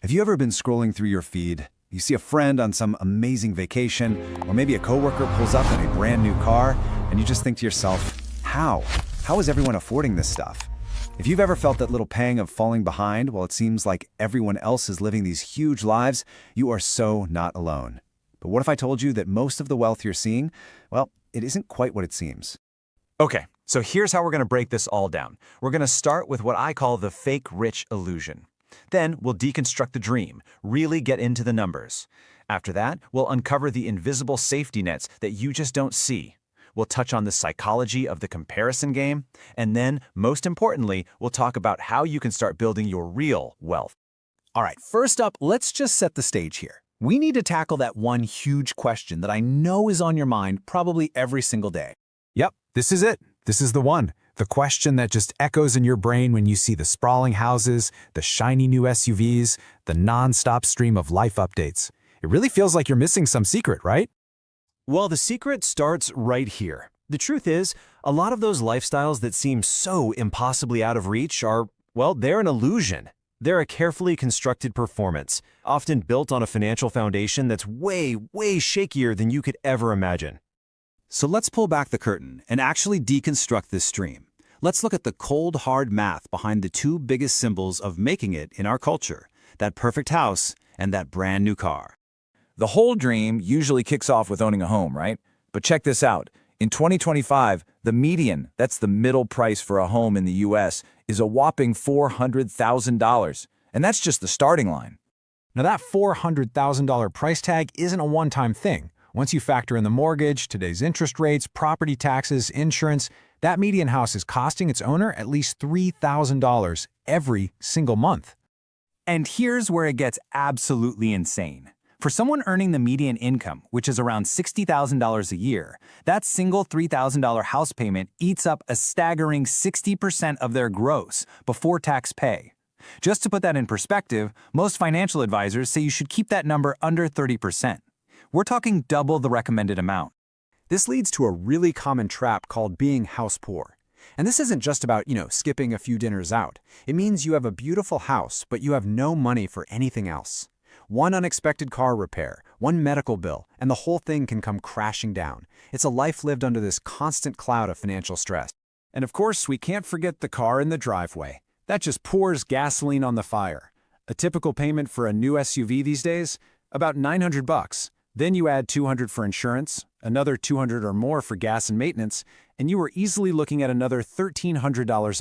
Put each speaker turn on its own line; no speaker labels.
Have you ever been scrolling through your feed? You see a friend on some amazing vacation, or maybe a coworker pulls up in a brand new car, and you just think to yourself, how? How is everyone affording this stuff? If you've ever felt that little pang of falling behind while it seems like everyone else is living these huge lives, you are so not alone. But what if I told you that most of the wealth you're seeing, well, it isn't quite what it seems?
Okay, so here's how we're going to break this all down. We're going to start with what I call the fake rich illusion. Then we'll deconstruct the dream, really get into the numbers. After that, we'll uncover the invisible safety nets that you just don't see. We'll touch on the psychology of the comparison game, and then, most importantly, we'll talk about how you can start building your real wealth.
All right, first up, let's just set the stage here. We need to tackle that one huge question that I know is on your mind probably every single day.
Yep, this is it. This is the one. The question that just echoes in your brain when you see the sprawling houses, the shiny new SUVs, the non-stop stream of life updates. It really feels like you're missing some secret, right?
Well, the secret starts right here. The truth is, a lot of those lifestyles that seem so impossibly out of reach are, well, they're an illusion. They're a carefully constructed performance, often built on a financial foundation that's way, way shakier than you could ever imagine.
So let's pull back the curtain and actually deconstruct this stream. Let's look at the cold, hard math behind the two biggest symbols of making it in our culture, that perfect house and that brand new car.
The whole dream usually kicks off with owning a home, right? But check this out. In 2025, the median, that's the middle price for a home in the US, is a whopping $400,000. And that's just the starting line.
Now that $400,000 price tag isn't a one-time thing. Once you factor in the mortgage, today's interest rates, property taxes, insurance, that median house is costing its owner at least $3,000 every single month.
And here's where it gets absolutely insane. For someone earning the median income, which is around $60,000 a year, that single $3,000 house payment eats up a staggering 60% of their gross before tax pay. Just to put that in perspective, most financial advisors say you should keep that number under 30%. We're talking double the recommended amount.
This leads to a really common trap called being house poor. And this isn't just about, skipping a few dinners out. It means you have a beautiful house, but you have no money for anything else. One unexpected car repair, one medical bill, and the whole thing can come crashing down. It's a life lived under this constant cloud of financial stress.
And of course, we can't forget the car in the driveway. That just pours gasoline on the fire. A typical payment for a new SUV these days? About $900. Then you add $200 for insurance, another $200 or more for gas and maintenance, and you are easily looking at another $1,300 a month.